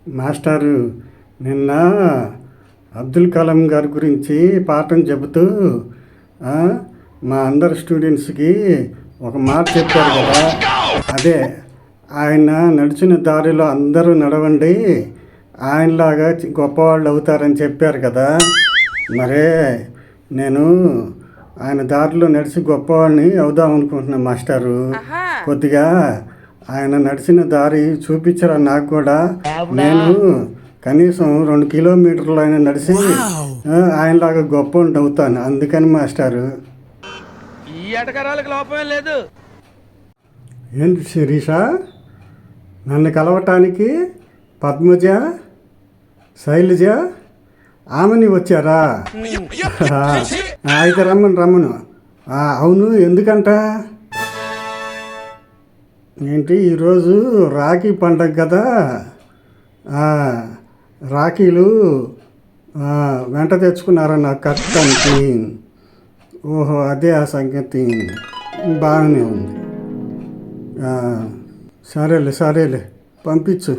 మాస్టారు నిన్న అబ్దుల్ కలాం గారి గురించి పాఠం చెబుతూ ఆ, మా అందరు స్టూడెంట్స్కి ఒక మాట చెప్పారు కదా. అదే ఆయన నడిచిన దారిలో అందరూ నడవండి, ఆయనలాగా గొప్పవాళ్ళు అవుతారని చెప్పారు కదా. మరే నేను ఆయన దారిలో నడిచి గొప్పవాడిని అవుదాం అనుకుంటున్నా మాస్టారు. కొద్దిగా ఆయన నడిచిన దారి చూపించరా నాకు కూడా. నేను కనీసం 2 కిలోమీటర్లు అయినా నడిచి ఆయనలాగా గొప్ప అవుతాను. అందుకని మాస్టారు. ఈ ఎటకరాలకు లోపమే లేదు. ఏంటి శిరీష, నన్ను కలవటానికి పద్మజ, శైలజ ఆమెని వచ్చారా? అయితే రమ్మను. అవును, ఎందుకంట? ఏంటి ఈరోజు రాఖీ పండగ కదా, రాఖీలు వెంట తెచ్చుకున్నారా నాకు కట్టడానికి? ఓహో, అదే ఆ సంగతి. బాగానే ఉంది. సరేలే పంపించు.